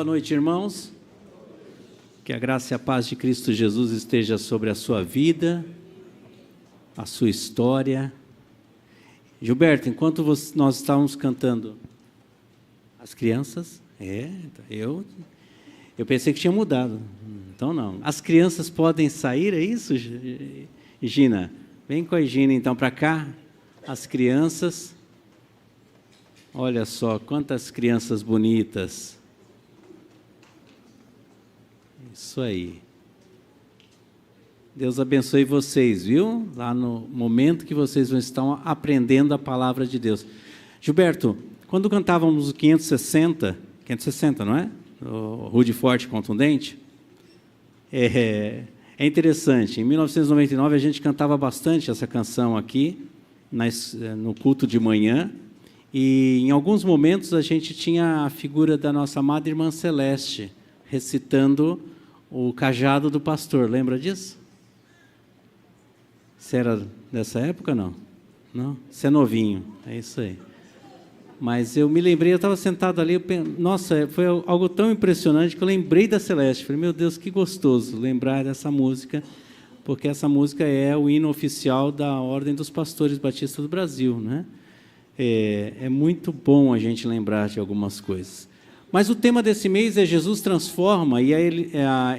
Boa noite, irmãos. Que a graça e a paz de Cristo Jesus esteja sobre a sua vida, a sua história. Gilberto, enquanto nós estávamos cantando as crianças, eu pensei que tinha mudado. Então não. As crianças podem sair, é isso, Gina? Vem com a Gina então para cá. As crianças. Olha só, quantas crianças bonitas. Isso aí. Deus abençoe vocês, viu? Lá no momento que vocês vão estar aprendendo a palavra de Deus. Gilberto, quando cantávamos o 560, não é? O Rude, Forte, Contundente. É interessante. Em 1999 a gente cantava bastante essa canção aqui, no culto de manhã. E em alguns momentos a gente tinha a figura da nossa amada irmã Celeste recitando o cajado do pastor. Lembra disso? Você era dessa época, não? Não? Você é novinho, é isso aí. Mas eu me lembrei, eu estava sentado ali, nossa, foi algo tão impressionante que eu lembrei da Celeste. Falei, meu Deus, que gostoso lembrar dessa música, porque essa música é o hino oficial da Ordem dos Pastores Batistas do Brasil, né? É muito bom a gente lembrar de algumas coisas. Mas o tema desse mês é Jesus transforma, e a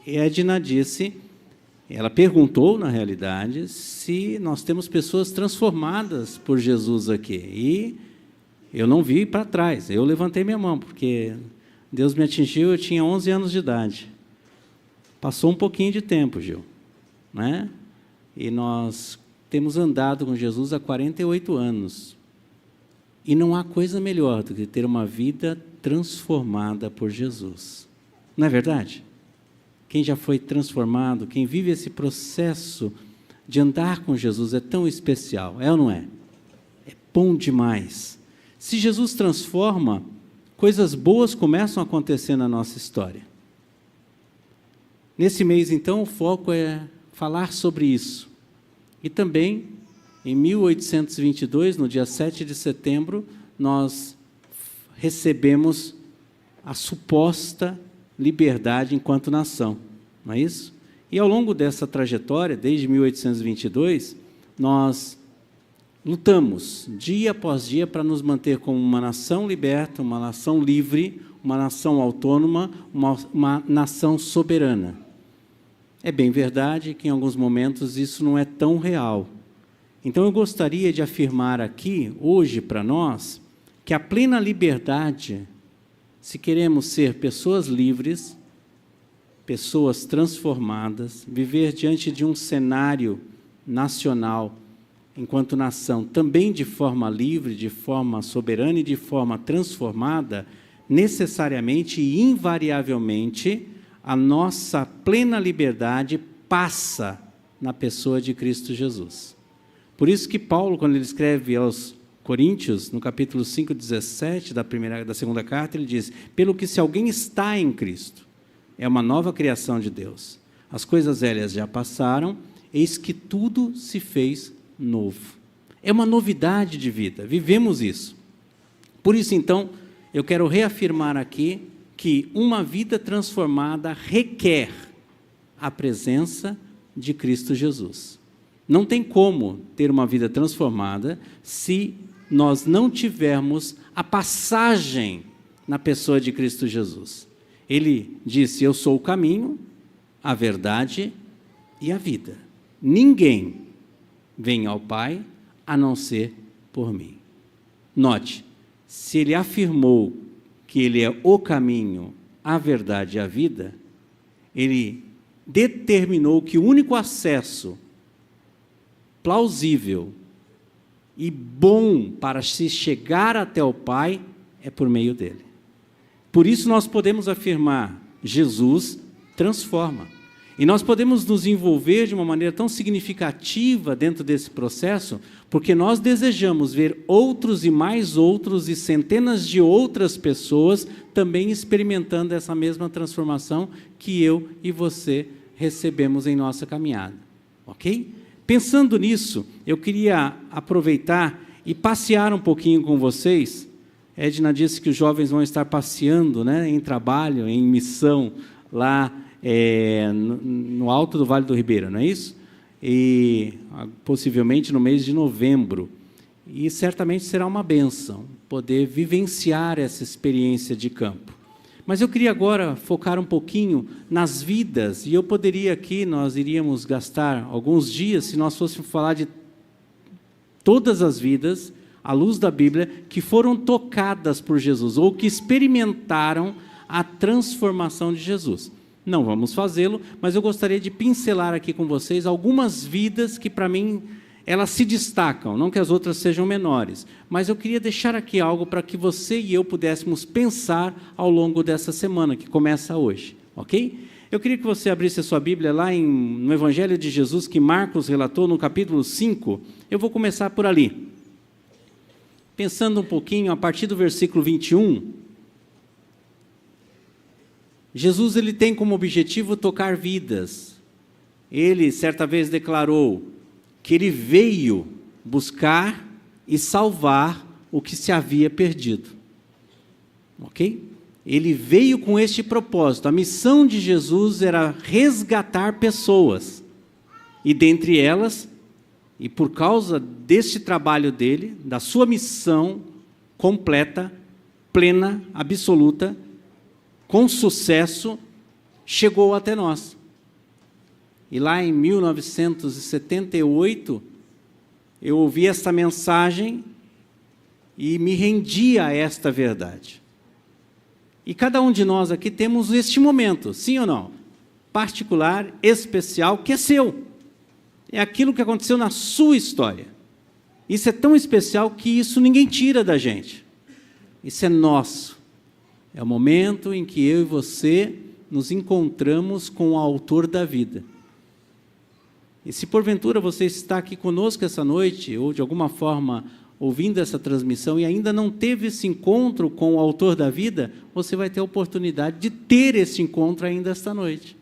Edna disse, ela perguntou, na realidade, se nós temos pessoas transformadas por Jesus aqui. E eu não vi para trás, eu levantei minha mão, porque Deus me atingiu, eu tinha 11 anos de idade. Passou um pouquinho de tempo, Gil, né? E nós temos andado com Jesus há 48 anos. E não há coisa melhor do que ter uma vida transformada por Jesus. Não é verdade? Quem já foi transformado, quem vive esse processo de andar com Jesus é tão especial, é ou não é? É bom demais. Se Jesus transforma, coisas boas começam a acontecer na nossa história. Nesse mês, então, o foco é falar sobre isso. E também, em 1822, no dia 7 de setembro, nós recebemos a suposta liberdade enquanto nação, não é isso? E ao longo dessa trajetória, desde 1822, nós lutamos dia após dia para nos manter como uma nação liberta, uma nação livre, uma nação autônoma, uma nação soberana. É bem verdade que em alguns momentos isso não é tão real. Então eu gostaria de afirmar aqui, hoje para nós, que a plena liberdade, se queremos ser pessoas livres, pessoas transformadas, viver diante de um cenário nacional, enquanto nação, também de forma livre, de forma soberana e de forma transformada, necessariamente e invariavelmente, a nossa plena liberdade passa na pessoa de Cristo Jesus. Por isso que Paulo, quando ele escreve aos Coríntios, no capítulo 5, 17 da segunda carta, ele diz, pelo que se alguém está em Cristo, é uma nova criação de Deus. As coisas velhas já passaram, eis que tudo se fez novo. É uma novidade de vida, vivemos isso. Por isso, então, eu quero reafirmar aqui que uma vida transformada requer a presença de Cristo Jesus. Não tem como ter uma vida transformada se nós não tivermos a passagem na pessoa de Cristo Jesus. Ele disse, eu sou o caminho, a verdade e a vida. Ninguém vem ao Pai a não ser por mim. Note, se ele afirmou que ele é o caminho, a verdade e a vida, ele determinou que o único acesso plausível e bom para se chegar até o Pai é por meio dele. Por isso nós podemos afirmar, Jesus transforma. E nós podemos nos envolver de uma maneira tão significativa dentro desse processo, porque nós desejamos ver outros e mais outros e centenas de outras pessoas também experimentando essa mesma transformação que eu e você recebemos em nossa caminhada. Ok? Pensando nisso, eu queria aproveitar e passear um pouquinho com vocês Edna disse que os jovens vão estar passeando, né, em trabalho, em missão, lá no alto do Vale do Ribeira, não é isso? E possivelmente no mês de novembro. E certamente será uma bênção poder vivenciar essa experiência de campo. Mas eu queria agora focar um pouquinho nas vidas, e eu poderia aqui, nós iríamos gastar alguns dias, se nós fôssemos falar de todas as vidas, à luz da Bíblia, que foram tocadas por Jesus, ou que experimentaram a transformação de Jesus. Não vamos fazê-lo, mas eu gostaria de pincelar aqui com vocês algumas vidas que, para mim, elas se destacam, não que as outras sejam menores, mas eu queria deixar aqui algo para que você e eu pudéssemos pensar ao longo dessa semana, que começa hoje, ok? Eu queria que você abrisse a sua Bíblia lá no Evangelho de Jesus, que Marcos relatou no capítulo 5, eu vou começar por ali. Pensando um pouquinho, a partir do versículo 21, Jesus ele tem como objetivo tocar vidas. Ele, certa vez, declarou que ele veio buscar e salvar o que se havia perdido. Ok? Ele veio com este propósito. A missão de Jesus era resgatar pessoas. E dentre elas, e por causa deste trabalho dele, da sua missão completa, plena, absoluta, com sucesso, chegou até nós. E lá em 1978, eu ouvi esta mensagem e me rendi a esta verdade. E cada um de nós aqui temos este momento, sim ou não? Particular, especial, que é seu. É aquilo que aconteceu na sua história. Isso é tão especial que isso ninguém tira da gente. Isso é nosso. É o momento em que eu e você nos encontramos com o autor da vida. E se porventura você está aqui conosco essa noite, ou de alguma forma ouvindo essa transmissão e ainda não teve esse encontro com o autor da vida, você vai ter a oportunidade de ter esse encontro ainda esta noite.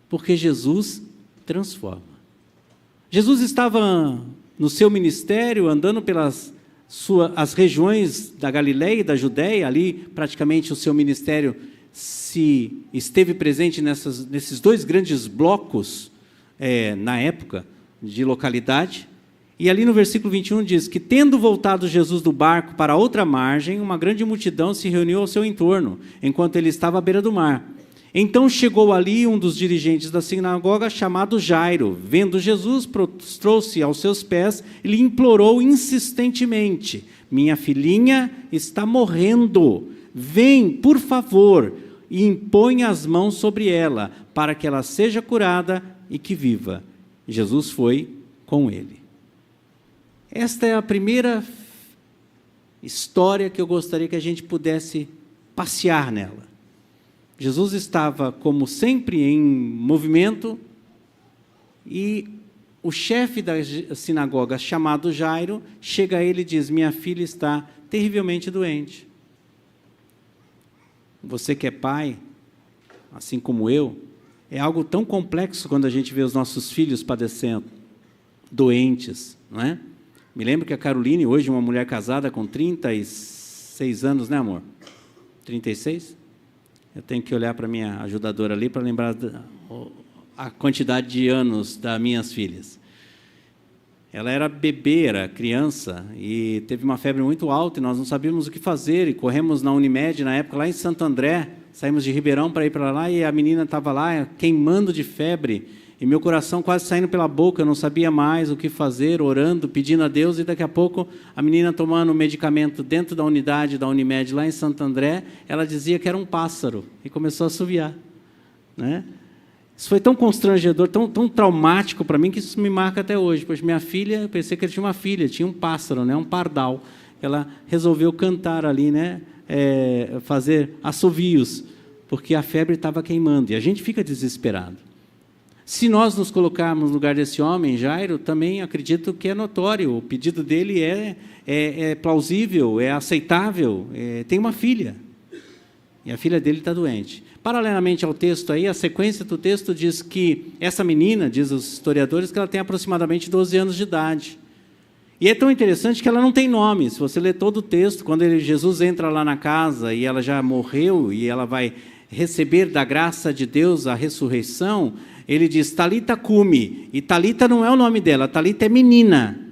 Porque Jesus transforma. Jesus estava no seu ministério, andando pelas as regiões da Galileia e da Judéia, ali praticamente o seu ministério se esteve presente nesses dois grandes blocos, na época, de localidade. E ali no versículo 21 diz que, tendo voltado Jesus do barco para outra margem, uma grande multidão se reuniu ao seu entorno, enquanto ele estava à beira do mar. Então chegou ali um dos dirigentes da sinagoga, chamado Jairo. Vendo Jesus, prostrou-se aos seus pés e lhe implorou insistentemente: minha filhinha está morrendo, vem, por favor, e impõe as mãos sobre ela, para que ela seja curada e que viva. Jesus foi com ele. Esta é a primeira história que eu gostaria que a gente pudesse passear nela. Jesus estava, como sempre, em movimento, e o chefe da sinagoga, chamado Jairo, chega a ele e diz: minha filha está terrivelmente doente. Você que é pai, assim como eu, é algo tão complexo quando a gente vê os nossos filhos padecendo, doentes, não é? Me lembro que a Caroline, hoje uma mulher casada com 36 anos, né, amor? 36? Eu tenho que olhar para a minha ajudadora ali para lembrar a quantidade de anos das minhas filhas. Ela era bebê, era criança, e teve uma febre muito alta, e nós não sabíamos o que fazer, e corremos na Unimed, na época, lá em Santo André, saímos de Ribeirão para ir para lá, e a menina estava lá, queimando de febre, e meu coração quase saindo pela boca, eu não sabia mais o que fazer, orando, pedindo a Deus, e daqui a pouco a menina tomando o medicamento dentro da unidade da Unimed, lá em Santo André, ela dizia que era um pássaro, e começou a assoviar, né? Isso foi tão constrangedor, tão traumático para mim, que isso me marca até hoje, pois minha filha, eu pensei que ela tinha uma filha, tinha um pássaro, né? Um pardal, ela resolveu cantar ali, né? Fazer assovios, porque a febre estava queimando, e a gente fica desesperado. Se nós nos colocarmos no lugar desse homem, Jairo, também acredito que é notório, o pedido dele é plausível, é aceitável, tem uma filha, e a filha dele está doente. Paralelamente ao texto aí, a sequência do texto diz que essa menina, diz os historiadores, que ela tem aproximadamente 12 anos de idade. E é tão interessante que ela não tem nome. Se você ler todo o texto, quando Jesus entra lá na casa e ela já morreu e ela vai receber da graça de Deus a ressurreição, ele diz, Talita cumi. E Talita não é o nome dela, Talita é menina.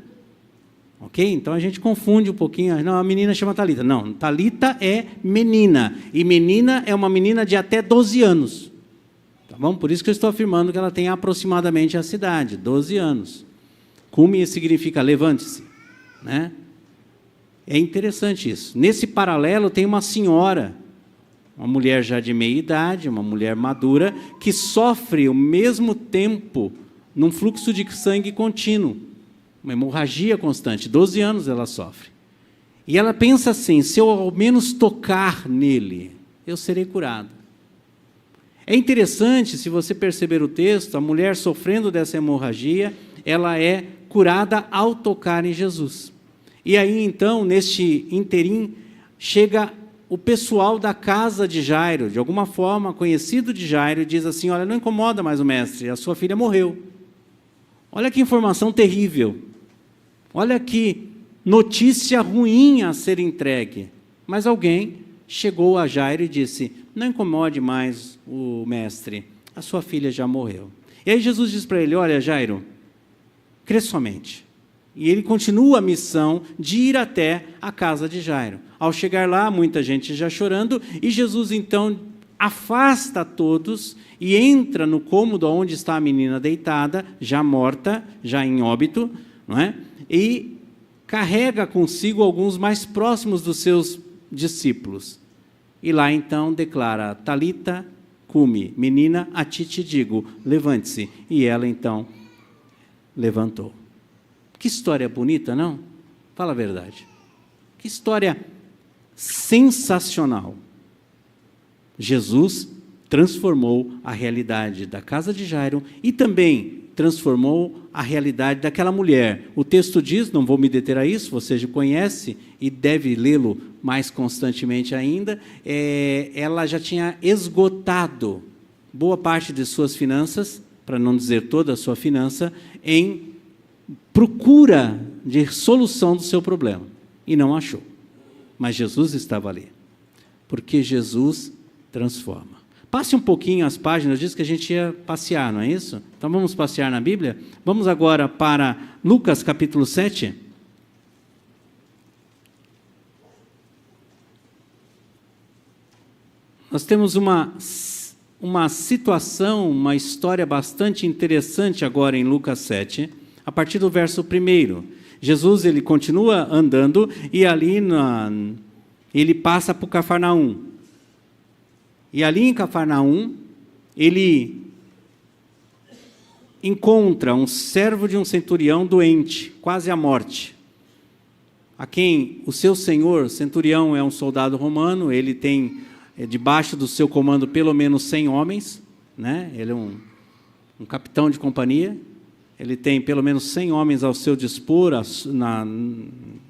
Ok? Então a gente confunde um pouquinho. Não, a menina chama Talita. Não, Talita é menina. E menina é uma menina de até 12 anos. Tá bom? Por isso que eu estou afirmando que ela tem aproximadamente a idade, 12 anos. Cumi significa levante-se, né? É interessante isso. Nesse paralelo tem uma senhora, uma mulher já de meia idade, uma mulher madura, que sofre ao mesmo tempo num fluxo de sangue contínuo, uma hemorragia constante, 12 anos ela sofre. E ela pensa assim, se eu ao menos tocar nele, eu serei curado. É interessante, se você perceber o texto, a mulher sofrendo dessa hemorragia, ela é curada ao tocar em Jesus. E aí, então, neste interim, chega o pessoal da casa de Jairo, de alguma forma conhecido de Jairo, e diz assim, olha, não incomoda mais o mestre, a sua filha morreu. Olha que informação terrível. Olha que notícia ruim a ser entregue. Mas alguém chegou a Jairo e disse, não incomode mais o mestre, a sua filha já morreu. E aí Jesus diz para ele, olha, Jairo, crê somente. E ele continua a missão de ir até a casa de Jairo. Ao chegar lá, muita gente já chorando, e Jesus então afasta todos e entra no cômodo onde está a menina deitada, já morta, já em óbito, não é? E carrega consigo alguns mais próximos dos seus discípulos. E lá então declara, Talita cumi, menina, a ti te digo, levante-se. E ela então levantou. Que história bonita, não? Fala a verdade. Que história sensacional. Jesus transformou a realidade da casa de Jairo e também transformou a realidade daquela mulher. O texto diz, não vou me deter a isso, você já conhece e deve lê-lo mais constantemente ainda, ela já tinha esgotado boa parte de suas finanças, para não dizer toda a sua finança, em procura de solução do seu problema. E não achou. Mas Jesus estava ali. Porque Jesus transforma. Passe um pouquinho as páginas, disse que a gente ia passear, não é isso? Então vamos passear na Bíblia? Vamos agora para Lucas capítulo 7. Nós temos uma situação, uma história bastante interessante agora em Lucas 7, a partir do verso 1. Jesus ele continua andando e ali ele passa por Cafarnaum. E ali em Cafarnaum, ele encontra um servo de um centurião doente, quase à morte, a quem o seu senhor, centurião é um soldado romano, ele tem debaixo do seu comando pelo menos 100 homens, né? Ele é um capitão de companhia, ele tem pelo menos 100 homens ao seu dispor,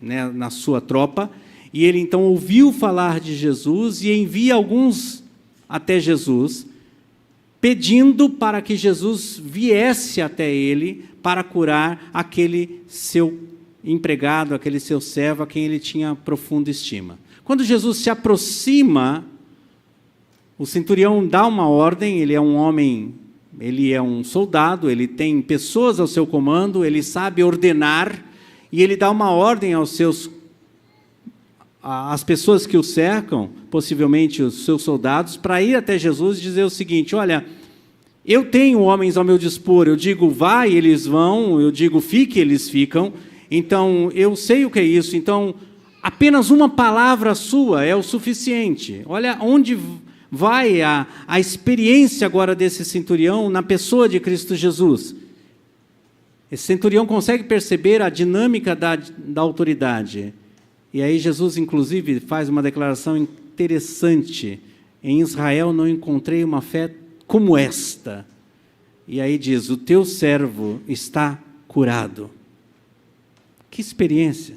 na sua tropa, e ele então ouviu falar de Jesus e envia alguns até Jesus, pedindo para que Jesus viesse até ele para curar aquele seu empregado, aquele seu servo, a quem ele tinha profunda estima. Quando Jesus se aproxima, o centurião dá uma ordem, ele é um homem, ele é um soldado, ele tem pessoas ao seu comando, ele sabe ordenar, e ele dá uma ordem às pessoas que o cercam, possivelmente os seus soldados, para ir até Jesus e dizer o seguinte, olha, eu tenho homens ao meu dispor, eu digo vai, eles vão, eu digo fique, eles ficam, então eu sei o que é isso, então apenas uma palavra sua é o suficiente. Olha onde vai a experiência agora desse centurião na pessoa de Cristo Jesus. Esse centurião consegue perceber a dinâmica da autoridade. E aí Jesus, inclusive, faz uma declaração interessante. Em Israel não encontrei uma fé como esta. E aí diz, o teu servo está curado. Que experiência.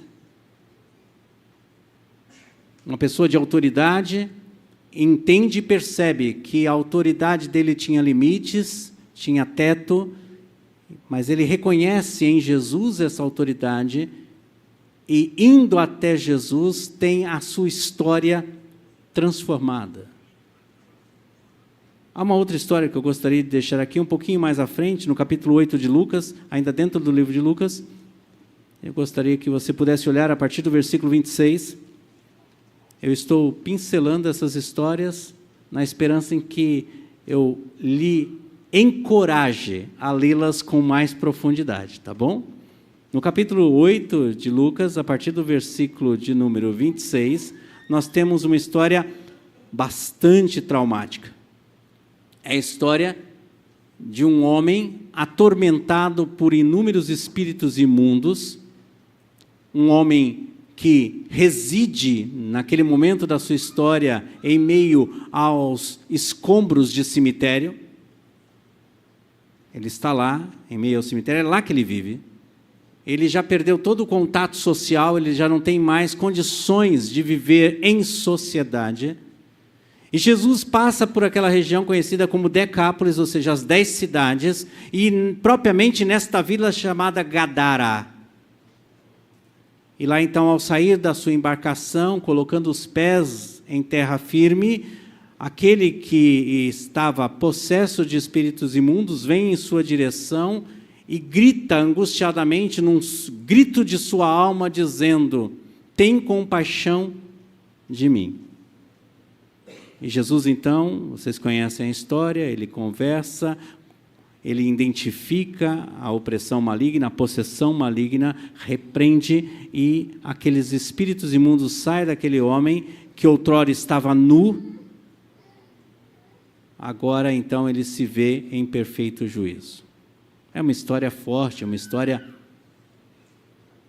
Uma pessoa de autoridade entende e percebe que a autoridade dele tinha limites, tinha teto, mas ele reconhece em Jesus essa autoridade e indo até Jesus, tem a sua história transformada. Há uma outra história que eu gostaria de deixar aqui um pouquinho mais à frente, no capítulo 8 de Lucas, ainda dentro do livro de Lucas. Eu gostaria que você pudesse olhar a partir do versículo 26. Eu estou pincelando essas histórias na esperança em que eu lhe encoraje a lê-las com mais profundidade, tá bom? No capítulo 8 de Lucas, a partir do versículo de número 26, nós temos uma história bastante traumática. É a história de um homem atormentado por inúmeros espíritos imundos, um homem que reside, naquele momento da sua história, em meio aos escombros de cemitério. Ele está lá, em meio ao cemitério, é lá que ele vive. Ele já perdeu todo o contato social, ele já não tem mais condições de viver em sociedade. E Jesus passa por aquela região conhecida como Decápolis, ou seja, as 10 cidades, e propriamente nesta vila chamada Gadara. E lá então, ao sair da sua embarcação, colocando os pés em terra firme, aquele que estava possesso de espíritos imundos vem em sua direção e grita angustiadamente, num grito de sua alma, dizendo: tem compaixão de mim. E Jesus então, vocês conhecem a história, ele conversa, ele identifica a opressão maligna, a possessão maligna, repreende, e aqueles espíritos imundos saem daquele homem que outrora estava nu. Agora então ele se vê em perfeito juízo. É uma história forte, é uma história,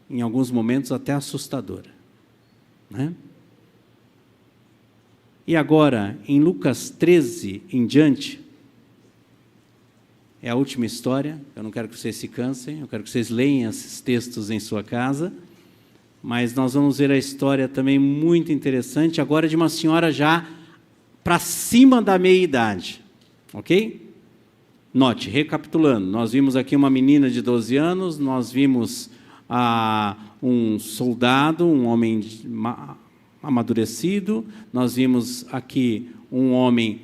em alguns momentos, até assustadora, né? E agora, em Lucas 13 em diante, é a última história. Eu não quero que vocês se cansem, eu quero que vocês leiam esses textos em sua casa, mas nós vamos ver a história também muito interessante, agora de uma senhora já para cima da meia-idade, ok? Note, recapitulando, nós vimos aqui uma menina de 12 anos, nós vimos um soldado, um homem amadurecido, nós vimos aqui um homem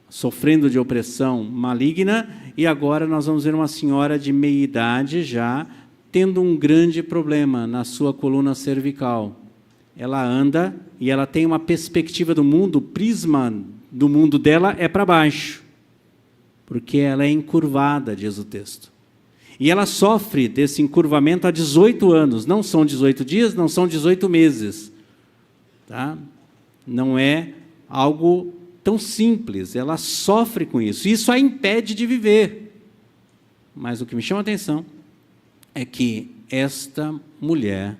sofrendo de opressão maligna, e agora nós vamos ver uma senhora de meia-idade já tendo um grande problema na sua coluna cervical. Ela anda e ela tem uma perspectiva do mundo, o prisma do mundo dela é para baixo, porque ela é encurvada, diz o texto. E ela sofre desse encurvamento há 18 anos, não são 18 dias, não são 18 meses. Tá? Não é algo tão simples, ela sofre com isso. Isso a impede de viver. Mas o que me chama a atenção é que esta mulher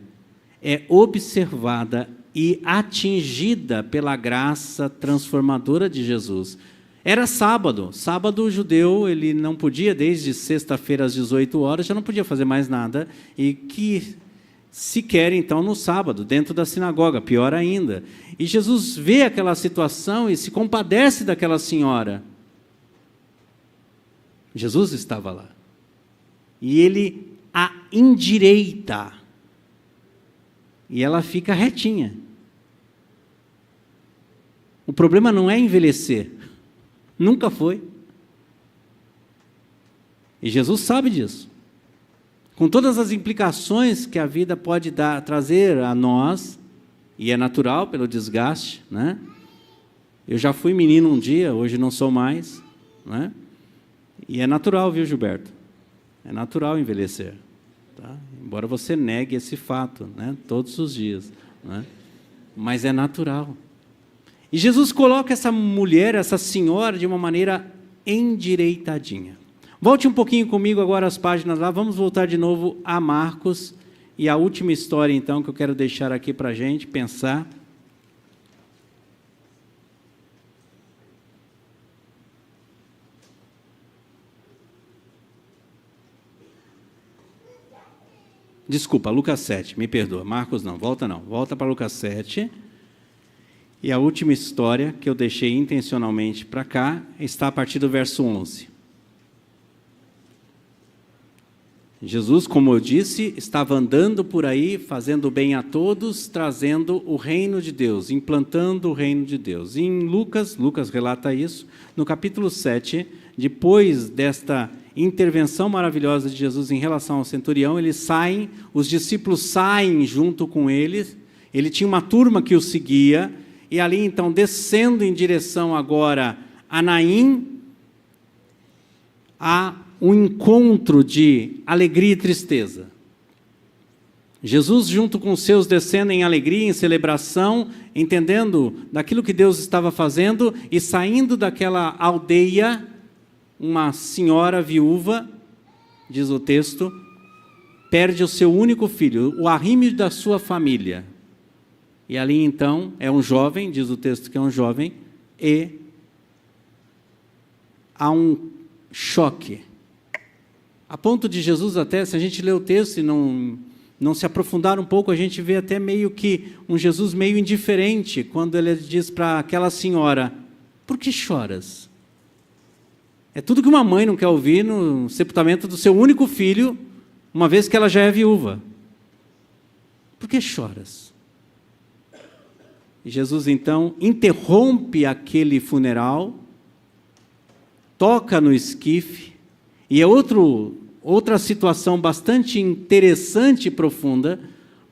é observada e atingida pela graça transformadora de Jesus. Era sábado. Sábado o judeu, ele não podia, desde sexta-feira às 18 horas, já não podia fazer mais nada, e que sequer então no sábado, dentro da sinagoga, pior ainda. E Jesus vê aquela situação e se compadece daquela senhora. Jesus estava lá. E ele a endireita. E ela fica retinha. O problema não é envelhecer. Nunca foi. E Jesus sabe disso. Com todas as implicações que a vida pode trazer a nós, e é natural pelo desgaste, né? Eu já fui menino um dia, hoje não sou mais, né? E é natural, viu, Gilberto? É natural envelhecer, tá? Embora você negue esse fato, né? Todos os dias, né? Mas é natural. E Jesus coloca essa mulher, essa senhora, de uma maneira endireitadinha. Volte um pouquinho comigo agora as páginas lá, vamos voltar de novo a Marcos, e a última história então que eu quero deixar aqui para a gente pensar. Desculpa, Lucas 7, me perdoa, Marcos não, volta para Lucas 7, e a última história que eu deixei intencionalmente para cá, está a partir do verso 11. Jesus, como eu disse, estava andando por aí, fazendo bem a todos, trazendo o reino de Deus, implantando o reino de Deus. E em Lucas relata isso, no capítulo 7, depois desta intervenção maravilhosa de Jesus em relação ao centurião, eles saem, os discípulos saem junto com eles, ele tinha uma turma que o seguia, e ali então, descendo em direção agora a Naim, há um encontro de alegria e tristeza. Jesus, junto com os seus, descendo em alegria, em celebração, entendendo daquilo que Deus estava fazendo, e saindo daquela aldeia, uma senhora viúva, diz o texto, perde o seu único filho, o arrime da sua família. E ali então, é um jovem, diz o texto que é um jovem, e há um choque. A ponto de Jesus até, se a gente ler o texto e não se aprofundar um pouco, a gente vê até meio que um Jesus meio indiferente, quando ele diz para aquela senhora, por que choras? É tudo que uma mãe não quer ouvir no sepultamento do seu único filho, uma vez que ela já é viúva. Por que choras? E Jesus então interrompe aquele funeral, toca no esquife, e é outra situação bastante interessante e profunda,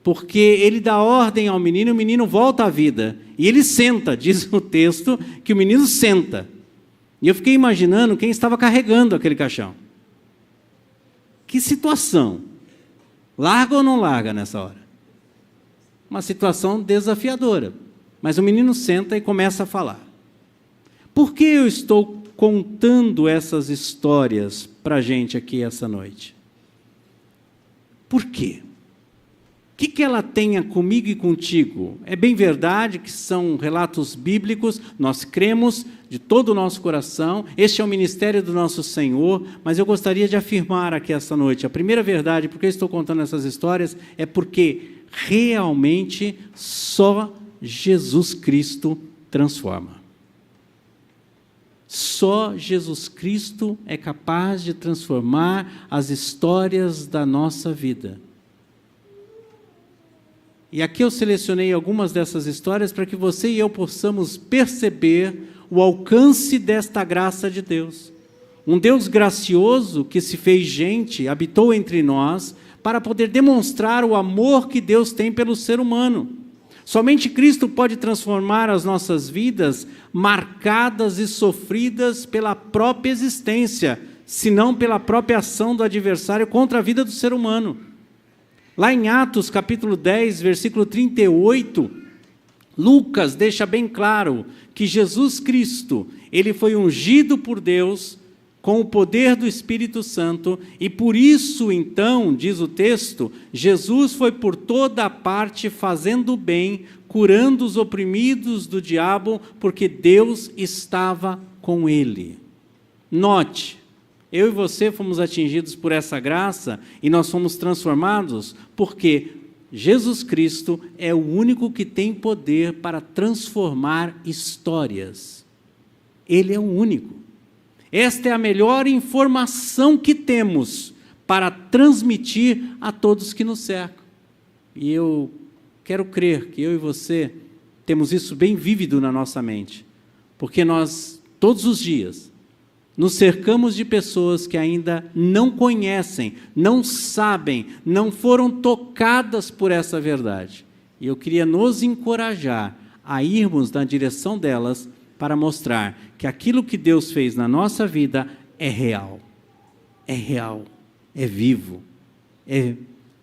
porque ele dá ordem ao menino, e o menino volta à vida. E ele senta, diz o texto, que o menino senta. E eu fiquei imaginando quem estava carregando aquele caixão. Que situação! Larga ou não larga nessa hora? Uma situação desafiadora. Mas o menino senta e começa a falar. Por que eu estou contando essas histórias para a gente aqui essa noite? Por quê? O que ela tem comigo e contigo? É bem verdade que são relatos bíblicos, nós cremos de todo o nosso coração, este é o ministério do nosso Senhor, mas eu gostaria de afirmar aqui essa noite, a primeira verdade, porque eu estou contando essas histórias, é porque realmente só Jesus Cristo transforma. Só Jesus Cristo é capaz de transformar as histórias da nossa vida. E aqui eu selecionei algumas dessas histórias para que você e eu possamos perceber o alcance desta graça de Deus. Um Deus gracioso que se fez gente, habitou entre nós, para poder demonstrar o amor que Deus tem pelo ser humano. Somente Cristo pode transformar as nossas vidas marcadas e sofridas pela própria existência, senão pela própria ação do adversário contra a vida do ser humano. Lá em Atos, capítulo 10, versículo 38, Lucas deixa bem claro que Jesus Cristo, ele foi ungido por Deus com o poder do Espírito Santo, e por isso, então, diz o texto, Jesus foi por toda a parte fazendo bem, curando os oprimidos do diabo, porque Deus estava com ele. Note, eu e você fomos atingidos por essa graça, e nós fomos transformados, porque Jesus Cristo é o único que tem poder para transformar histórias. Ele é o único. Esta é a melhor informação que temos para transmitir a todos que nos cercam. E eu quero crer que eu e você temos isso bem vívido na nossa mente, porque nós, todos os dias, nos cercamos de pessoas que ainda não conhecem, não sabem, não foram tocadas por essa verdade. E eu queria nos encorajar a irmos na direção delas para mostrar que aquilo que Deus fez na nossa vida é real, é vivo, é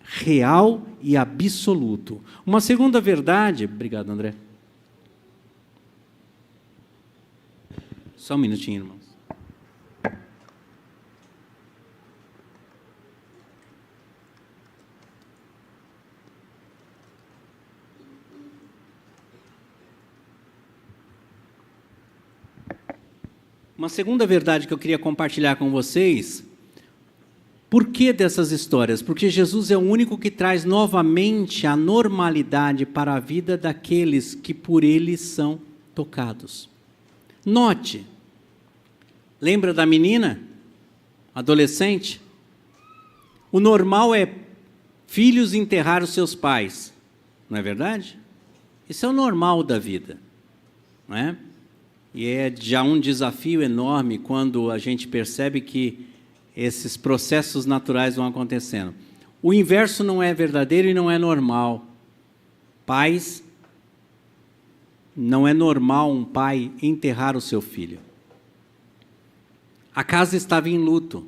real e absoluto. Uma segunda verdade, obrigado André, só um minutinho, irmãos. Uma segunda verdade que eu queria compartilhar com vocês, por que dessas histórias? Porque Jesus é o único que traz novamente a normalidade para a vida daqueles que por ele são tocados. Note, lembra da menina, adolescente? O normal é filhos enterrar os seus pais, não é verdade? Isso é o normal da vida, não é? E é já um desafio enorme quando a gente percebe que esses processos naturais vão acontecendo. O inverso não é verdadeiro e não é normal. Pais, não é normal um pai enterrar o seu filho. A casa estava em luto,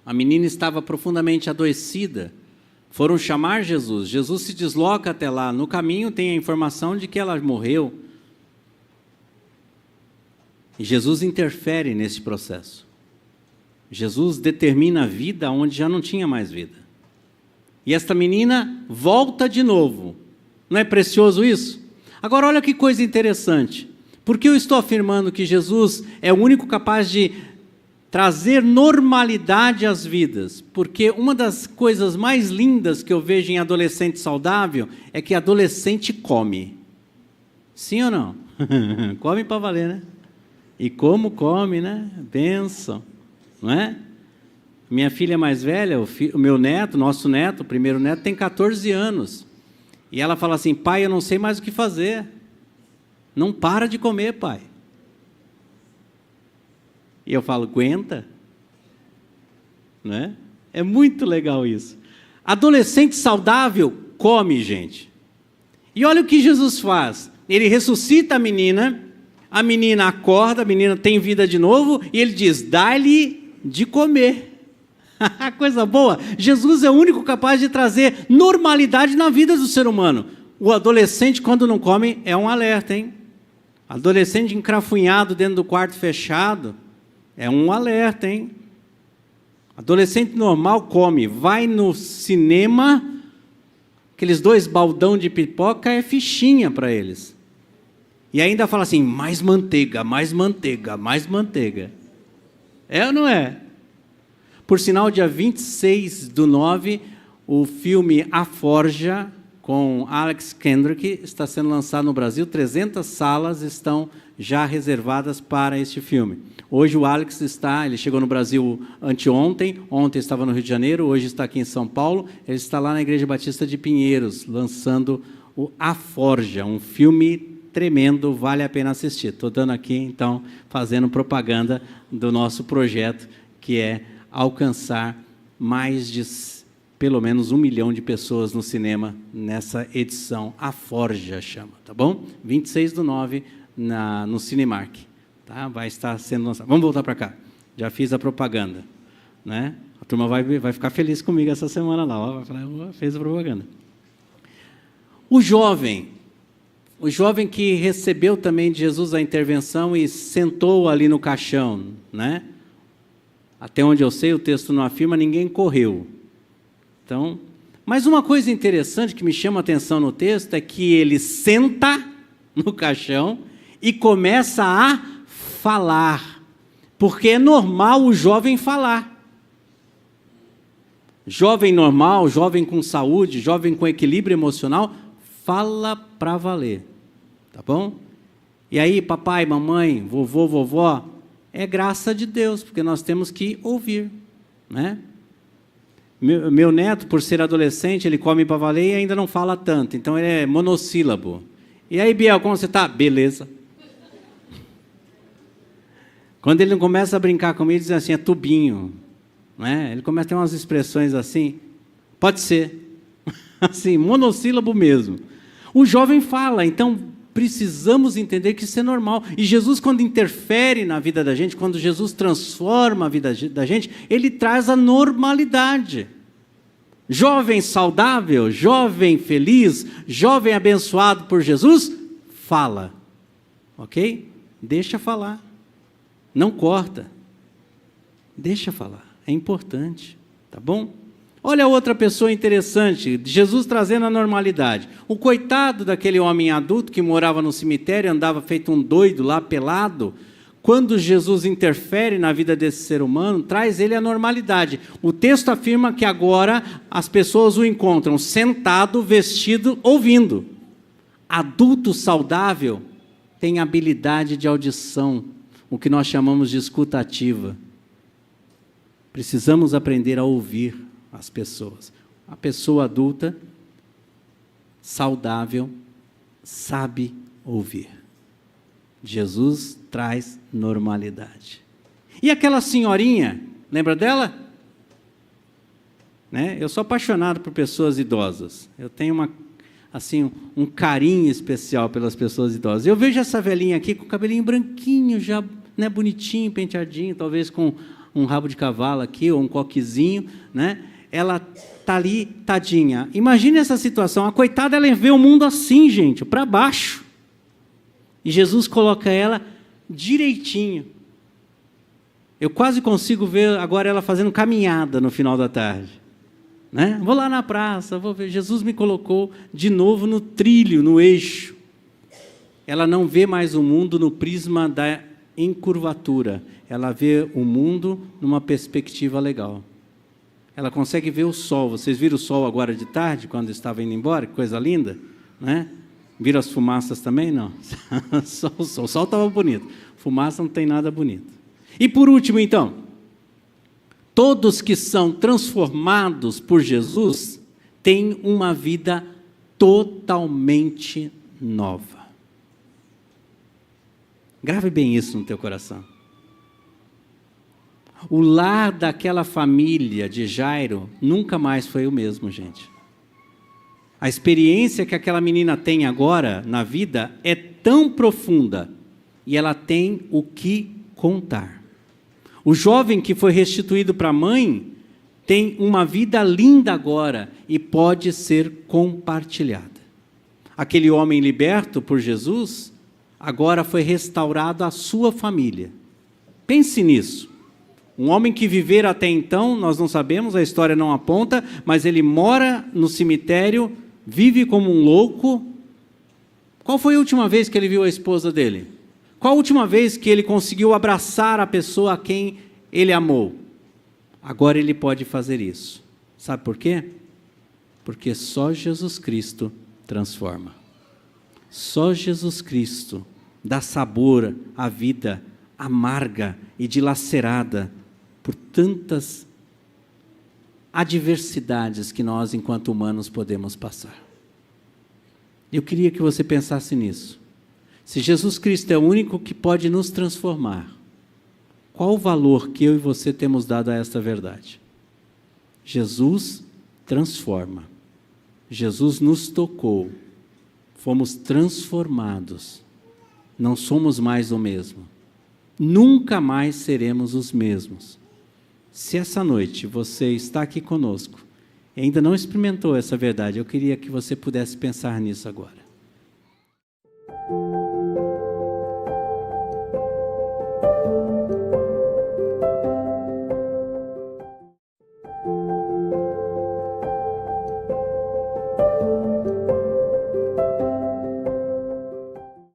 a menina estava profundamente adoecida. Foram chamar Jesus, Jesus se desloca até lá, no caminho tem a informação de que ela morreu. E Jesus interfere nesse processo. Jesus determina a vida onde já não tinha mais vida. E esta menina volta de novo. Não é precioso isso? Agora olha que coisa interessante. Por que eu estou afirmando que Jesus é o único capaz de trazer normalidade às vidas? Porque uma das coisas mais lindas que eu vejo em adolescente saudável é que adolescente come. Sim ou não? Come para valer, né? E como come, né? Bênção, não é? Minha filha mais velha, o meu neto, nosso neto, o primeiro neto, tem 14 anos. E ela fala assim, pai, eu não sei mais o que fazer. Não para de comer, pai. E eu falo, aguenta. Não é? É muito legal isso. Adolescente saudável, come, gente. E olha o que Jesus faz. Ele ressuscita a menina acorda, a menina tem vida de novo, e ele diz, dá-lhe de comer. Coisa boa. Jesus é o único capaz de trazer normalidade na vida do ser humano. O adolescente, quando não come, é um alerta, hein? Adolescente encrafunhado dentro do quarto fechado, é um alerta, hein? Adolescente normal come, vai no cinema, aqueles 2 baldão de pipoca é fichinha para eles. E ainda fala assim, mais manteiga, mais manteiga, mais manteiga. É ou não é? Por sinal, dia 26/9, o filme A Forja, com Alex Kendrick, está sendo lançado no Brasil. 300 salas estão já reservadas para este filme. Hoje o Alex ele chegou no Brasil anteontem, ontem estava no Rio de Janeiro, hoje está aqui em São Paulo, ele está lá na Igreja Batista de Pinheiros, lançando o A Forja, um filme tremendo, vale a pena assistir. Estou dando aqui, então, fazendo propaganda do nosso projeto, que é alcançar mais de, pelo menos, 1 milhão de pessoas no cinema nessa edição. A Forja chama, tá bom? 26/9 no Cinemark. Tá? Vai estar sendo lançado. Vamos voltar para cá. Já fiz a propaganda. Né? A turma vai ficar feliz comigo essa semana lá. Ó, vai falar, fez a propaganda. O jovem que recebeu também de Jesus a intervenção e sentou ali no caixão, né? Até onde eu sei, o texto não afirma, ninguém correu. Então, mas uma coisa interessante que me chama a atenção no texto é que ele senta no caixão e começa a falar, porque é normal o jovem falar. Jovem normal, jovem com saúde, jovem com equilíbrio emocional, fala para valer, tá bom? E aí, papai, mamãe, vovô, vovó, é graça de Deus, porque nós temos que ouvir, né? Meu neto, por ser adolescente, ele come para valer e ainda não fala tanto, então ele é monossílabo. E aí, Biel, como você está? Beleza. Quando ele começa a brincar comigo, ele diz assim, é tubinho, né? Ele começa a ter umas expressões assim, pode ser, assim, monossílabo mesmo. O jovem fala, então precisamos entender que isso é normal. E Jesus, quando interfere na vida da gente, quando Jesus transforma a vida da gente, ele traz a normalidade. Jovem saudável, jovem feliz, jovem abençoado por Jesus, fala. Ok? Deixa falar. Não corta. Deixa falar. É importante. Tá bom? Olha outra pessoa interessante, Jesus trazendo a normalidade. O coitado daquele homem adulto que morava no cemitério, andava feito um doido lá, pelado. Quando Jesus interfere na vida desse ser humano, traz ele a normalidade. O texto afirma que agora as pessoas o encontram sentado, vestido, ouvindo. Adulto saudável tem habilidade de audição, o que nós chamamos de escuta ativa. Precisamos aprender a ouvir as pessoas. A pessoa adulta, saudável, sabe ouvir. Jesus traz normalidade. E aquela senhorinha, lembra dela? Né? Eu sou apaixonado por pessoas idosas. Eu tenho um carinho especial pelas pessoas idosas. Eu vejo essa velhinha aqui com o cabelinho branquinho, já, né, bonitinho, penteadinho, talvez com um rabo de cavalo aqui, ou um coquezinho, né? Ela está ali, tadinha. Imagine essa situação, a coitada, ela vê o mundo assim, gente, para baixo. E Jesus coloca ela direitinho. Eu quase consigo ver agora ela fazendo caminhada no final da tarde. Né? Vou lá na praça, vou ver. Jesus me colocou de novo no trilho, no eixo. Ela não vê mais o mundo no prisma da encurvatura. Ela vê o mundo numa perspectiva legal. Ela consegue ver o sol. Vocês viram o sol agora de tarde, quando estava indo embora? Que coisa linda, né? Viram as fumaças também? Não. Só o sol. O sol estava bonito. Fumaça não tem nada bonito. E por último, então, todos que são transformados por Jesus têm uma vida totalmente nova. Grave bem isso no teu coração. O lar daquela família de Jairo nunca mais foi o mesmo, gente. A experiência que aquela menina tem agora na vida é tão profunda e ela tem o que contar. O jovem que foi restituído para a mãe tem uma vida linda agora e pode ser compartilhada. Aquele homem liberto por Jesus agora foi restaurado à sua família. Pense nisso. Um homem que vivera até então, nós não sabemos, a história não aponta, mas ele mora no cemitério, vive como um louco. Qual foi a última vez que ele viu a esposa dele? Qual a última vez que ele conseguiu abraçar a pessoa a quem ele amou? Agora ele pode fazer isso. Sabe por quê? Porque só Jesus Cristo transforma. Só Jesus Cristo dá sabor à vida amarga e dilacerada por tantas adversidades que nós, enquanto humanos, podemos passar. Eu queria que você pensasse nisso. Se Jesus Cristo é o único que pode nos transformar, qual o valor que eu e você temos dado a esta verdade? Jesus transforma. Jesus nos tocou. Fomos transformados. Não somos mais o mesmo. Nunca mais seremos os mesmos. Se essa noite você está aqui conosco e ainda não experimentou essa verdade, eu queria que você pudesse pensar nisso agora.